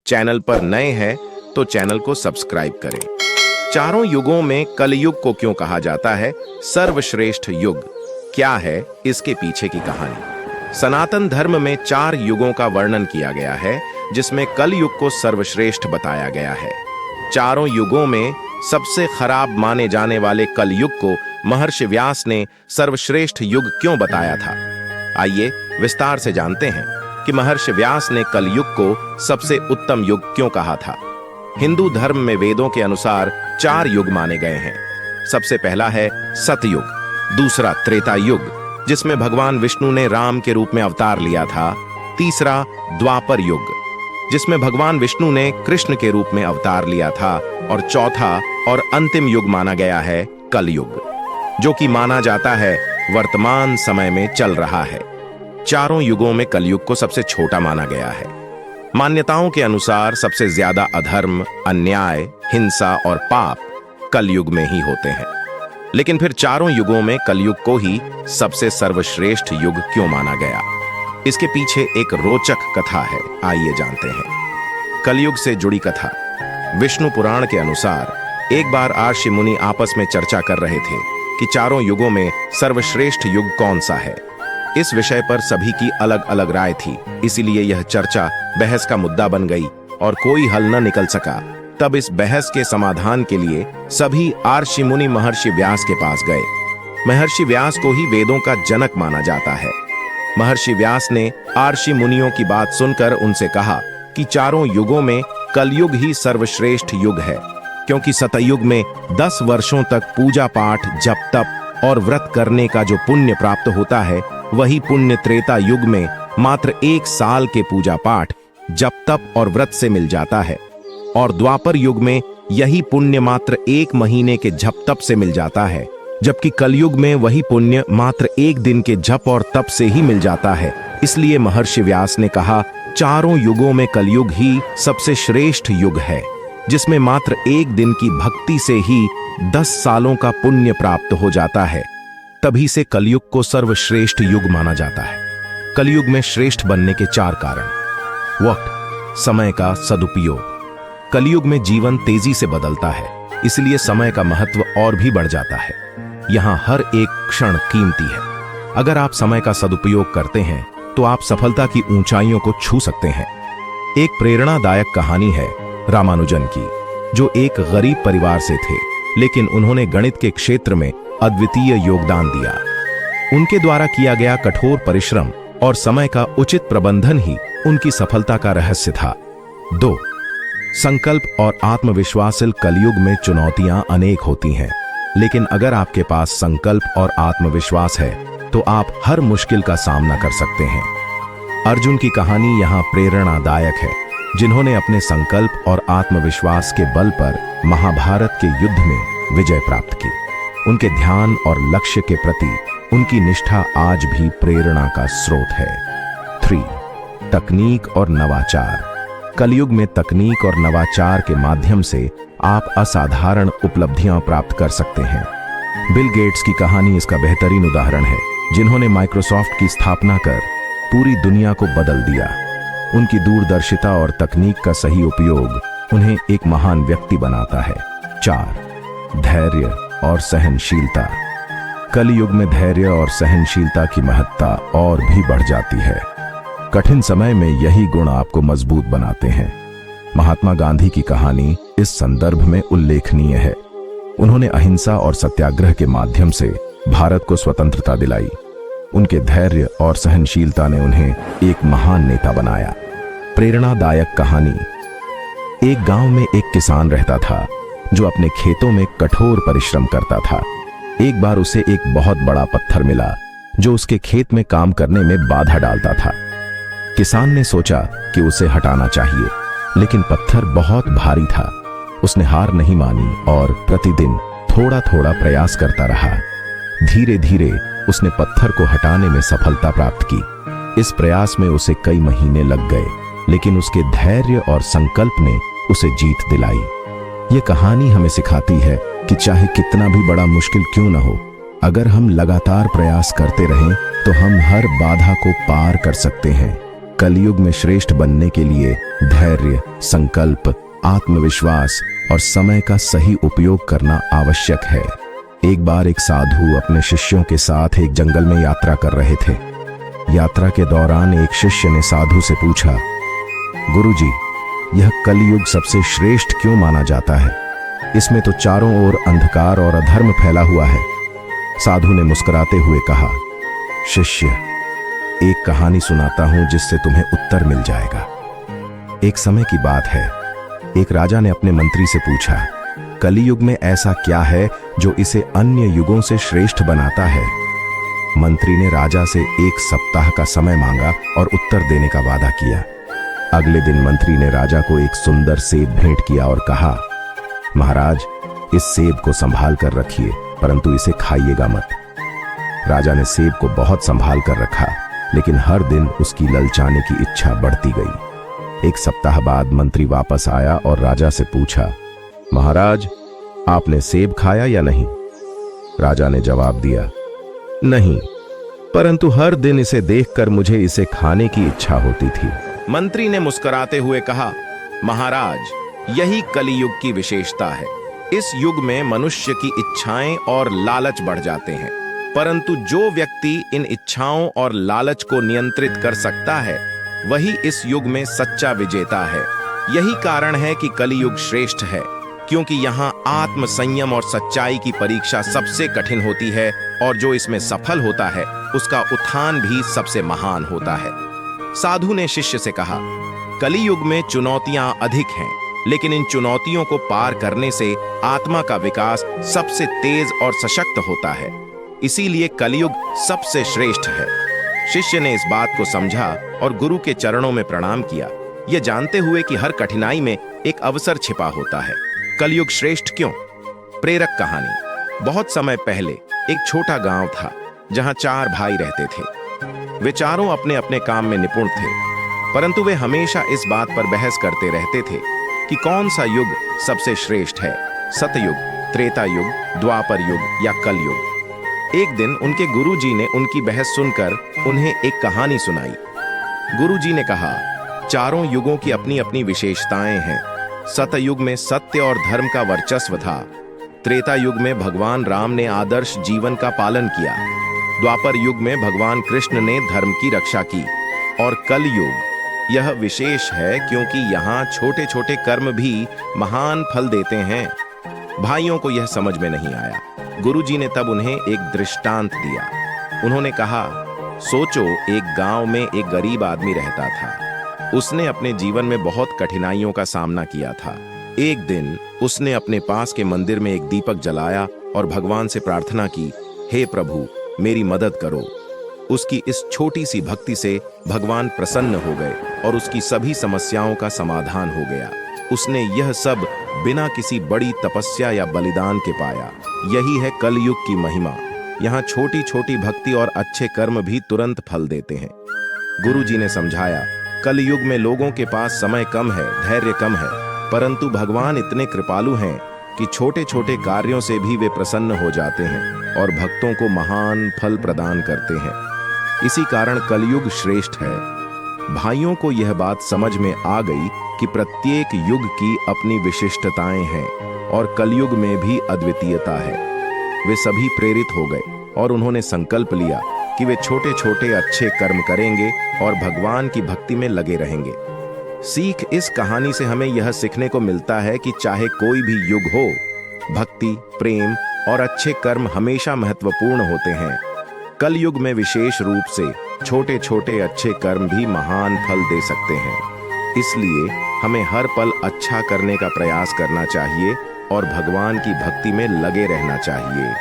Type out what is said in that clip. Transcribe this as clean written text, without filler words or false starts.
Channel पर नए हैं तो चैनल को सब्सक्राइब करें। चारों युगों में कलयुग को क्यों कहा जाता है सर्वश्रेष्ठ युग? क्या है इसके पीछे की कहानी? सनातन धर्म में 4 युगों का वर्णन किया गया है, जिसमें कलयुग को सर्वश्रेष्ठ बताया गया है। चारों युगों में सबसे खराब माने जाने वाले कलयुग को महर्षि व्यास ने सर्वश्रेष्ठ युग क्यों बताया था? आइए विस्तार से जानते हैं कि महर्षि व्यास ने कलयुग को सबसे उत्तम युग क्यों कहा था। हिंदू धर्म में वेदों के अनुसार 4 युग माने गए हैं। सबसे पहला है सतयुग, दूसरा त्रेता युग जिसमें भगवान विष्णु ने राम के रूप में अवतार लिया था, तीसरा द्वापर युग जिसमें भगवान विष्णु ने कृष्ण के रूप में अवतार लिया था, और चौथा और अंतिम युग माना गया है कलयुग, जो कि माना जाता है वर्तमान समय में चल रहा है। चारों युगों में कलयुग को सबसे छोटा माना गया है। मान्यताओं के अनुसार सबसे ज्यादा अधर्म, अन्याय, हिंसा और पाप कलयुग में ही होते हैं। लेकिन फिर चारों युगों में कलयुग को ही सबसे सर्वश्रेष्ठ युग क्यों माना गया? इसके पीछे एक रोचक कथा है, आइए जानते हैं। कलयुग से जुड़ी कथा। विष्णु पुराण के अनुसार एक बार ऋषि मुनि आपस में चर्चा कर रहे थे कि चारों युगों में सर्वश्रेष्ठ युग कौन सा है। इस विषय पर सभी की अलग अलग राय थी, इसीलिए यह चर्चा बहस का मुद्दा बन गई और कोई हल न निकल सका। तब इस बहस के समाधान के लिए सभी ऋषि मुनि महर्षि व्यास के पास गए। महर्षि व्यास को ही वेदों का जनक माना जाता है। महर्षि व्यास ने ऋषि मुनियों की बात सुनकर उनसे कहा कि चारों युगों में कलयुग ही सर्वश्रेष्ठ युग है, क्योंकि सतयुग में 10 वर्षों तक पूजा पाठ, जप तप और व्रत करने का जो पुण्य प्राप्त होता है, वही पुण्य त्रेता युग में मात्र 1 साल के पूजा पाठ, जप तप और व्रत से मिल जाता है, और द्वापर युग में यही पुण्य मात्र 1 महीने के जप तप से मिल जाता है, जबकि कलयुग में वही पुण्य मात्र 1 दिन के जप और तप से ही मिल जाता है। इसलिए महर्षि व्यास ने कहा, चारों युगों में कलयुग ही सबसे श्रेष्ठ युग है, जिसमें मात्र 1 दिन की भक्ति से ही 10 सालों का पुण्य प्राप्त हो जाता है। तभी से कलयुग को सर्वश्रेष्ठ युग माना जाता है। कलयुग में श्रेष्ठ बनने के 4 कारण। वक्त, समय का सदुपयोग। कलयुग में जीवन तेजी से बदलता है, इसलिए समय का महत्व और भी बढ़ जाता है। यहाँ हर एक क्षण कीमती है। अगर आप समय का सदुपयोग करते हैं तो आप सफलता की ऊंचाइयों को छू सकते हैं। एक प्रेरणादायक कहानी है रामानुजन की, जो एक गरीब परिवार से थे, लेकिन उन्होंने गणित के क्षेत्र में अद्वितीय योगदान दिया। उनके द्वारा किया गया कठोर परिश्रम और समय का उचित प्रबंधन ही उनकी सफलता का रहस्य था। 2. संकल्प और आत्मविश्वास। कलयुग में चुनौतियां अनेक होती हैं, लेकिन अगर आपके पास संकल्प और आत्मविश्वास है तो आप हर मुश्किल का सामना कर सकते हैं। अर्जुन की कहानी यहाँ प्रेरणादायक है, जिन्होंने अपने संकल्प और आत्मविश्वास के बल पर महाभारत के युद्ध में विजय प्राप्त की। उनके ध्यान और लक्ष्य के प्रति उनकी निष्ठा आज भी प्रेरणा का स्रोत है। 3. तकनीक और नवाचार। कलयुग में तकनीक और नवाचार के माध्यम से आप असाधारण उपलब्धियां प्राप्त कर सकते हैं। बिल गेट्स की कहानी इसका बेहतरीन उदाहरण है, जिन्होंने माइक्रोसॉफ्ट की स्थापना कर पूरी दुनिया को बदल दिया। उनकी दूरदर्शिता और तकनीक का सही उपयोग उन्हें एक महान व्यक्ति बनाता है। 4. धैर्य और सहनशीलता। कलयुग में धैर्य और सहनशीलता की महत्ता और भी बढ़ जाती है। कठिन समय में यही गुण आपको मजबूत बनाते हैं। महात्मा गांधी की कहानी इस संदर्भ में उल्लेखनीय है। उन्होंने अहिंसा और सत्याग्रह के माध्यम से भारत को स्वतंत्रता दिलाई। उनके धैर्य और सहनशीलता ने उन्हें एक महान नेता बनाया। प्रेरणादायक कहानी। एक गांव में एक किसान रहता था, जो अपने खेतों में कठोर परिश्रम करता था। एक बार उसे एक बहुत बड़ा पत्थर मिला, जो उसके खेत में काम करने में बाधा डालता था। किसान ने सोचा कि उसे हटाना चाहिए, लेकिन पत्थर बहुत भारी था। उसने हार नहीं मानी और प्रतिदिन थोड़ा थोड़ा प्रयास करता रहा। धीरे धीरे उसने पत्थर को हटाने में सफलता प्राप्त की। इस प्रयास में उसे कई महीने लग गए, लेकिन उसके धैर्य और संकल्प ने उसे जीत दिलाई। ये कहानी हमें सिखाती है कि चाहे कितना भी बड़ा मुश्किल क्यों न हो, अगर हम लगातार प्रयास करते रहें तो हम हर बाधा को पार कर सकते हैं। कलयुग में श्रेष्ठ बनने के लिए धैर्य, संकल्प, आत्मविश्वास और समय का सही उपयोग करना आवश्यक है। एक बार एक साधु अपने शिष्यों के साथ एक जंगल में यात्रा कर रहे थे। यात्रा के दौरान एक शिष्य ने साधु से पूछा, गुरुजी, यह कलयुग सबसे श्रेष्ठ क्यों माना जाता है? इसमें तो चारों ओर अंधकार और अधर्म फैला हुआ है। साधु ने मुस्कुराते हुए कहा, शिष्य, एक कहानी सुनाता हूं जिससे तुम्हें उत्तर मिल जाएगा। एक समय की बात है, एक राजा ने अपने मंत्री से पूछा, कलयुग में ऐसा क्या है जो इसे अन्य युगों से श्रेष्ठ बनाता है? मंत्री ने राजा से 1 सप्ताह का समय मांगा और उत्तर देने का वादा किया। अगले दिन मंत्री ने राजा को एक सुंदर सेब भेंट किया और कहा, महाराज, इस सेब को संभाल कर रखिए, परंतु इसे खाइएगा मत। राजा ने सेब को बहुत संभाल कर रखा, लेकिन हर दिन उसकी ललचाने की इच्छा बढ़ती गई। 1 सप्ताह बाद मंत्री वापस आया और राजा से पूछा, महाराज, आपने सेब खाया या नहीं? राजा ने जवाब दिया, नहीं, परंतु हर दिन इसे देखकर मुझे इसे खाने की इच्छा होती थी। मंत्री ने मुस्कुराते हुए कहा, महाराज, यही कलयुग की विशेषता है। इस युग में मनुष्य की इच्छाएं और लालच बढ़ जाते हैं, परंतु जो व्यक्ति इन इच्छाओं और लालच को नियंत्रित कर सकता है, वही इस युग में सच्चा विजेता है। यही कारण है कि कलयुग श्रेष्ठ है, क्योंकि यहाँ आत्म संयम और सच्चाई की परीक्षा सबसे कठिन होती है, और जो इसमें सफल होता है उसका उत्थान भी सबसे महान होता है। साधु ने शिष्य से कहा, कलयुग में चुनौतियां अधिक हैं, लेकिन इन चुनौतियों को पार करने से आत्मा का विकास सबसे तेज और सशक्त होता है। इसीलिए कलयुग सबसे श्रेष्ठ है। शिष्य ने इस बात को समझा और गुरु के चरणों में प्रणाम किया, यह जानते हुए कि हर कठिनाई में एक अवसर छिपा होता है। कलयुग श्रेष्ठ क्यों? प्रेरक कहानी। बहुत समय पहले एक छोटा गांव था, जहां 4 भाई रहते थे। वे चारों अपने अपने काम में निपुण थे, परंतु वे हमेशा इस बात पर बहस करते रहते थे कि कौन सा युग सबसे श्रेष्ठ है, सतयुग, त्रेता युग, द्वापर युग या कलयुग। एक दिन उनके गुरुजी ने उनकी बहस सुनकर उन्हें एक कहानी सुनाई। गुरुजी ने कहा, चारों युगों की अपनी अपनी विशेषताएं हैं। सतयुग में सत्य और धर्म का वर्चस्व था। त्रेता युग में भगवान राम ने आदर्श जीवन का पालन किया। द्वापर युग में भगवान कृष्ण ने धर्म की रक्षा की। और कलयुग यह विशेष है क्योंकि यहाँ छोटे छोटे कर्म भी महान फल देते हैं। भाइयों को यह समझ में नहीं आया। गुरुजी ने तब उन्हें एक दृष्टांत दिया। उन्होंने कहा, सोचो, एक गांव में एक गरीब आदमी रहता था। उसने अपने जीवन में बहुत कठिनाइयों का सामना किया था। एक दिन उसने अपने पास के मंदिर में एक दीपक जलाया और भगवान से प्रार्थना की, हे प्रभु, मेरी मदद करो। उसकी इस छोटी सी भक्ति से भगवान प्रसन्न हो गए और उसकी सभी समस्याओं का समाधान हो गया। उसने यह सब बिना किसी बड़ी तपस्या या बलिदान के पाया। यही है कलयुग की महिमा। यहाँ छोटी छोटी भक्ति और अच्छे कर्म भी तुरंत फल देते हैं। गुरुजी ने समझाया, कलयुग में लोगों के पास समय कम है, धैर्य कम है, परंतु भगवान इतने कृपालु हैं कि छोटे छोटे कार्यों से भी वे प्रसन्न हो जाते हैं और भक्तों को महान फल प्रदान करते हैं। इसी कारण कलयुग श्रेष्ठ है। भाइयों को यह बात समझ में आ गई कि प्रत्येक युग की अपनी विशिष्टताएं हैं और कलयुग में भी अद्वितीयता है। वे सभी प्रेरित हो गए और उन्होंने संकल्प लिया कि वे छोटे छोटे अच्छे कर्म करेंगे और भगवान की भक्ति में लगे रहेंगे। सीख इस कहानी से हमें यह सीखने को मिलता है कि चाहे कोई भी युग हो, भक्ति, प्रेम और अच्छे कर्म हमेशा महत्वपूर्ण होते हैं। कलयुग में विशेष रूप से छोटे छोटे अच्छे कर्म भी महान फल दे सकते हैं। इसलिए हमें हर पल अच्छा करने का प्रयास करना चाहिए और भगवान की भक्ति में लगे रहना चाहिए।